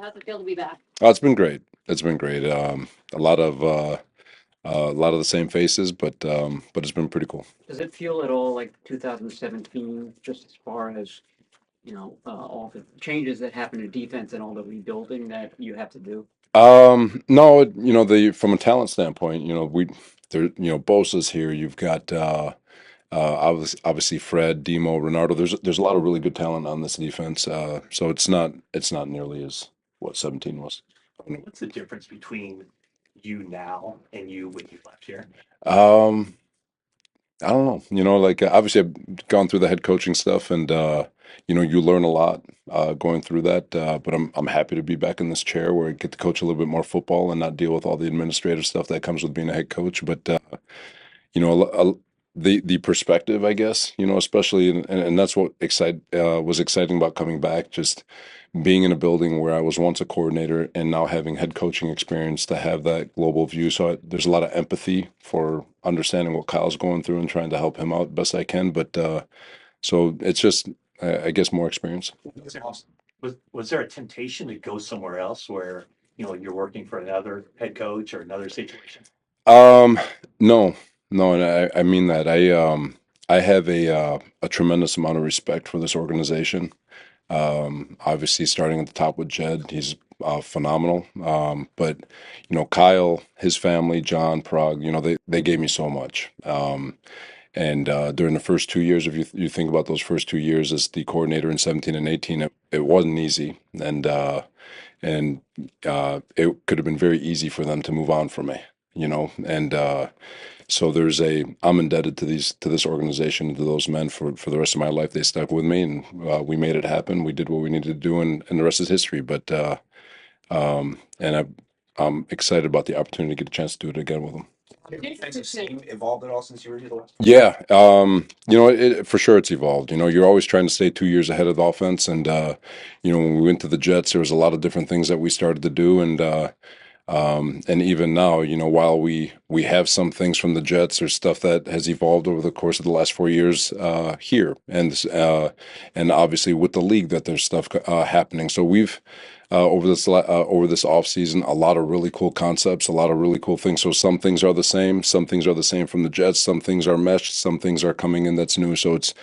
How's it feel to be back? Oh, it's been great. It's been great. A lot of the same faces, but it's been pretty cool. Does it feel at all like 2017, just as far as, all the changes that happen to defense and all the rebuilding that you have to do? No, the from a talent standpoint, Bosa's here. You've got obviously Fred, Demo, Renardo. There's a lot of really good talent on this defense. So it's not nearly as what 17 was. What's the difference between you now and you when you left here? Um, I don't know. Obviously I've gone through the head coaching stuff, and you learn a lot going through that. But I'm happy to be back in this chair where I get to coach a little bit more football and not deal with all the administrative stuff that comes with being a head coach. But you know, the perspective, I guess, especially, and that's what was exciting about coming back, just being in a building where I was once a coordinator and now having head coaching experience to have that global view. So there's a lot of empathy for understanding what Kyle's going through and trying to help him out best I can. But so it's just, I guess, more experience. Was there, was there a temptation to go somewhere else where you're working for another head coach or another situation? Um, no, no, and I mean that. I have a tremendous amount of respect for this organization. Obviously, starting at the top with Jed, he's phenomenal. But Kyle, his family, John, Prague, they gave me so much. And during the first 2 years, if you think about those first 2 years as the coordinator in 17 and 18, it wasn't easy, and it could have been very easy for them to move on from me, and so I'm indebted to this organization and to those men for the rest of my life. They stuck with me, and we made it happen. We did what we needed to do, and the rest is history. But and I'm excited about the opportunity to get a chance to do it again with them. Have your defensive scheme evolved at all since you were here the last time? Yeah, for sure it's evolved. You're always trying to stay 2 years ahead of the offense, and when we went to the Jets, there was a lot of different things that we started to do, and even now, while we have some things from the Jets, there's stuff that has evolved over the course of the last 4 years here, and obviously with the league, that there's stuff happening. So we've over this off season, a lot of really cool concepts, a lot of really cool things. So some things are the same, some things are the same from the Jets, some things are meshed, some things are coming in that's new. So it's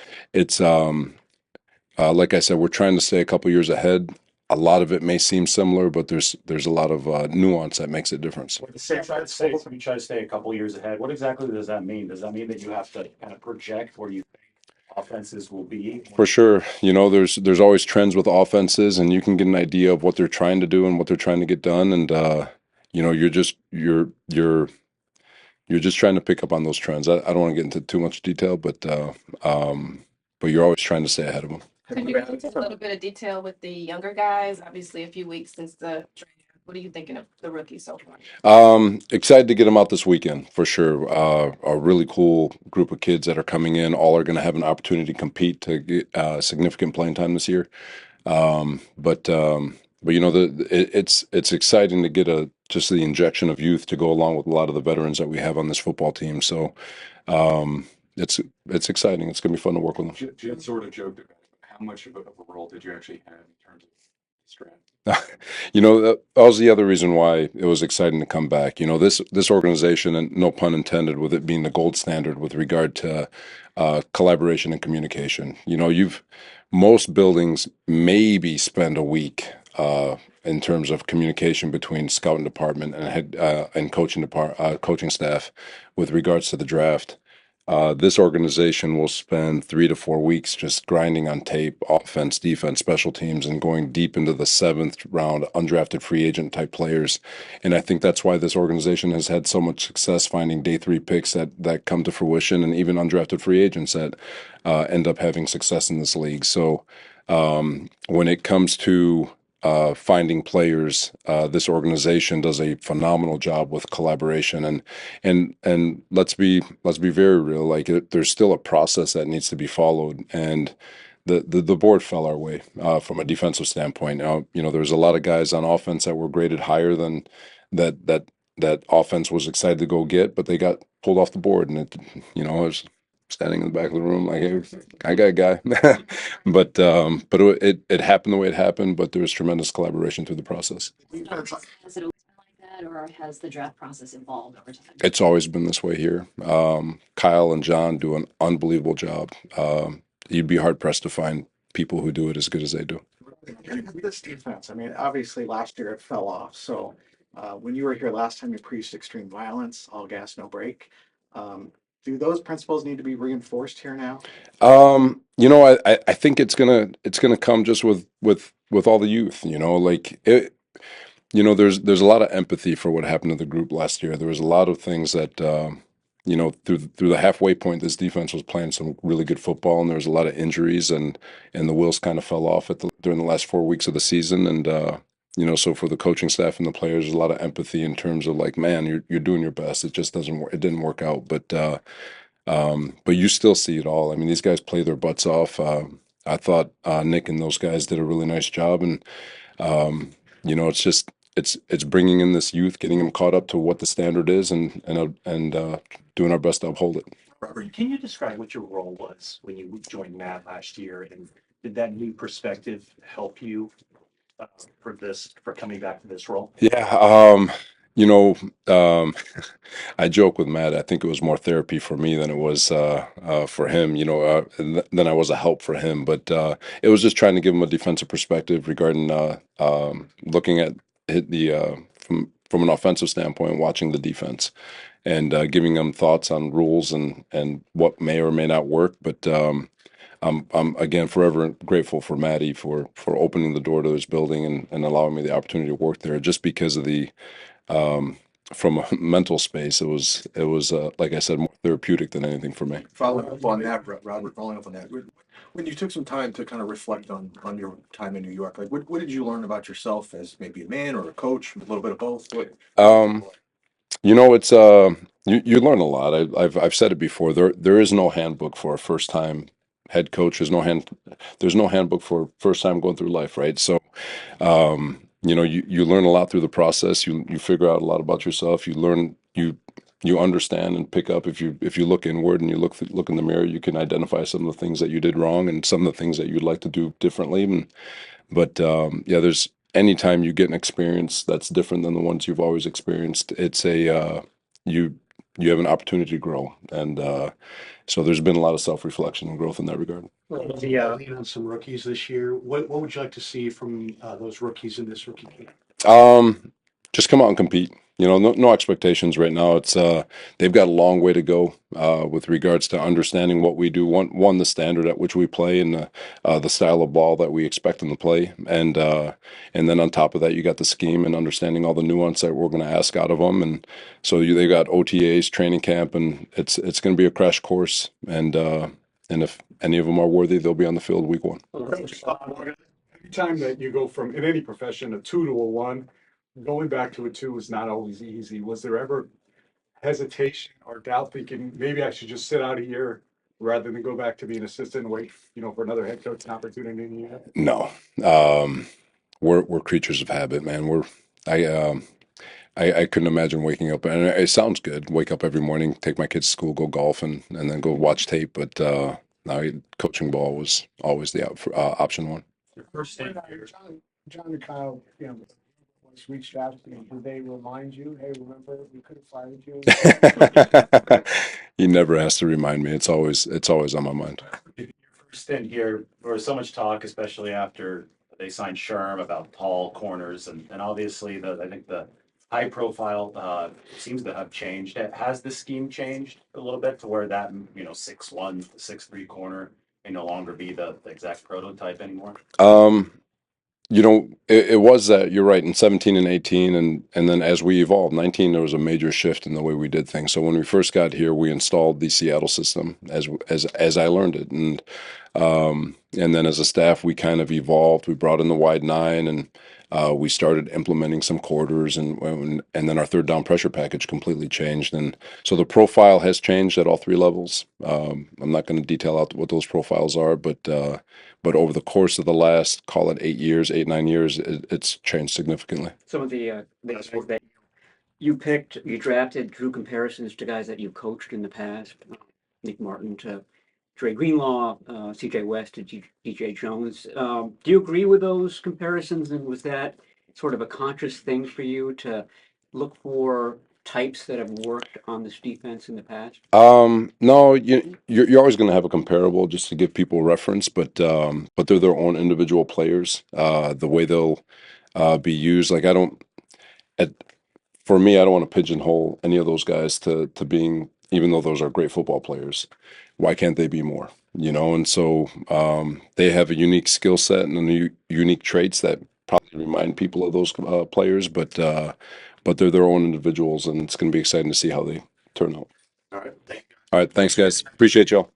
like I said, we're trying to stay a couple years ahead. A lot of it may seem similar, but there's a lot of nuance that makes a difference. When you try to stay a couple years ahead, what exactly does that mean? Does that mean that you have to kind of project where you think offenses will be? For sure, there's always trends with offenses, and you can get an idea of what they're trying to do and what they're trying to get done, and you're just trying to pick up on those trends. I don't want to get into too much detail, but you're always trying to stay ahead of them. Could you go into a little bit of detail with the younger guys? Obviously, a few weeks since the draft. What are you thinking of the rookies so far? Excited to get them out this weekend for sure. A really cool group of kids that are coming in. All are going to have an opportunity to compete to get significant playing time this year. But it's exciting to get just the injection of youth to go along with a lot of the veterans that we have on this football team. So it's exciting. It's going to be fun to work with them. Jed sort of joked about how much of a role did you actually have in terms of strength? That was the other reason why it was exciting to come back. This organization, and no pun intended, with it being the gold standard with regard to collaboration and communication. Most buildings maybe spend a week in terms of communication between scouting department and and coaching staff with regards to the draft. This organization will spend 3 to 4 weeks just grinding on tape, offense, defense, special teams, and going deep into the seventh round undrafted free agent type players. And I think that's why this organization has had so much success finding day three picks that come to fruition, and even undrafted free agents that end up having success in this league. So when it comes to finding players, this organization does a phenomenal job with collaboration, and let's be very real. There's still a process that needs to be followed, and the board fell our way from a defensive standpoint. Now, there's a lot of guys on offense that were graded higher than that offense was excited to go get, but they got pulled off the board, and it was standing in the back of the room, like, hey, I got a guy. But it happened the way it happened. But there was tremendous collaboration through the process. Has it always been like that, or has the draft process evolved over time? It's always been this way here. Kyle and John do an unbelievable job. You'd be hard pressed to find people who do it as good as they do. This defense, I mean, obviously last year it fell off. So when you were here last time, you preached extreme violence, all gas, no break. Do those principles need to be reinforced here now? I think it's gonna come just with all the youth. Like it. There's a lot of empathy for what happened to the group last year. There was a lot of things that through the halfway point, this defense was playing some really good football, and there was a lot of injuries, and the wheels kind of fell off during the last 4 weeks of the season, and so for the coaching staff and the players, there's a lot of empathy in terms of like, man, you're doing your best. It just doesn't work. It didn't work out, but you still see it all. I mean, these guys play their butts off. I thought Nick and those guys did a really nice job, and it's just it's bringing in this youth, getting them caught up to what the standard is, and doing our best to uphold it. Robert, can you describe what your role was when you joined Matt last year, and did that new perspective help you for coming back to this role? Yeah, I joke with Matt. I think it was more therapy for me than it was for him. Than I was a help for him. But it was just trying to give him a defensive perspective regarding looking at from an offensive standpoint, watching the defense, and giving them thoughts on rules and what may or may not work. But I'm again forever grateful for Maddie for opening the door to this building and allowing me the opportunity to work there, just because of the from a mental space, it was like I said, more therapeutic than anything for me. Following up on that, Robert, following up on that, when you took some time to kind of reflect on your time in New York, like what did you learn about yourself as maybe a man or a coach, a little bit of both? It's you learn a lot. I've said it before. There is no handbook for a first time head coach. There's no handbook for first time going through life, right? So you learn a lot through the process. You figure out a lot about yourself. You understand and pick up. If you look inward and you look in the mirror, you can identify some of the things that you did wrong and some of the things that you'd like to do differently. But there's anytime you get an experience that's different than the ones you've always experienced, it's you have an opportunity to grow, and so there's been a lot of self-reflection and growth in that regard. Lean on some rookies this year. What would you like to see from those rookies in this rookie camp? Just come out and compete. No expectations right now. It's they've got a long way to go with regards to understanding what we do. One, the standard at which we play, and the style of ball that we expect them to play, and then on top of that, you got the scheme and understanding all the nuance that we're going to ask out of them. And so they got OTAs, training camp, and it's going to be a crash course. And if any of them are worthy, they'll be on the field week one. Anytime that you go from, in any profession, a 2 to a 1, going back to a 2 is not always easy. Was there ever hesitation or doubt thinking maybe I should just sit out a year rather than go back to being assistant and wait, for another head coach opportunity in the year? No, we're creatures of habit, man. I couldn't imagine waking up, and it sounds good. Wake up every morning, take my kids to school, go golf, and then go watch tape. But coaching ball was always the option one. Your first stint here. John and Kyle, once reached out to you, did they remind you, hey, remember, we could have fired you? He never has to remind me. It's always on my mind. Your first stint here, there was so much talk, especially after they signed Sherm, about tall corners, and obviously I think the high profile seems to have changed. Has the scheme changed a little bit to where that 6'1", 6'3" corner may no longer be the exact prototype anymore? It was that, you're right, in 17 and 18, and then as we evolved, 19, there was a major shift in the way we did things. So when we first got here, we installed the Seattle system as I learned it, and then as a staff, we kind of evolved. We brought in the wide 9, and we started implementing some quarters, and then our third down pressure package completely changed, and so the profile has changed at all 3 levels. I'm not going to detail out what those profiles are, but over the course of the last, call it 9 years, it's changed significantly. Some of the guys that you picked, you drafted, drew comparisons to guys that you coached in the past. Nick Martin to Dre Greenlaw, CJ West to DJ Jones. Do you agree with those comparisons? And was that sort of a conscious thing for you to look for types that have worked on this defense in the past? No, you're always going to have a comparable just to give people reference, but they're their own individual players. The way they'll be used, like I don't, at, for me, I don't want to pigeonhole any of those guys to being, even though those are great football players, why can't they be more? You know, and so they have a unique skill set and unique traits that probably remind people of those players, but they're their own individuals, and it's going to be exciting to see how they turn out. All right, thank you. All right, thanks, guys. Appreciate y'all.